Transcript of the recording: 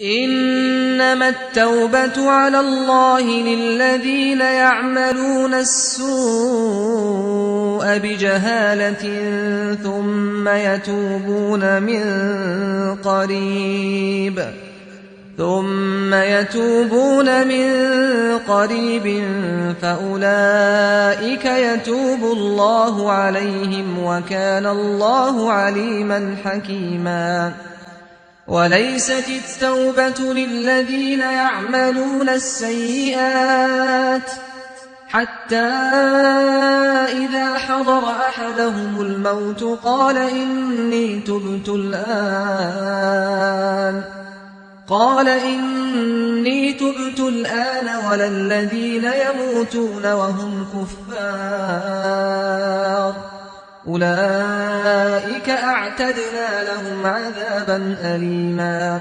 إنما التوبة على الله للذين يعملون السوء بجهالة ثم يتوبون من قريب فأولئك يتوب الله عليهم وكان الله عليما حكيما. وليست التوبة للذين يعملون السيئات حتى إذا حضر أحدهم الموت قال إني تبت الآن ولا الذين يموتون وهم كفار أولئك أعتدنا لهم عذابا أليما.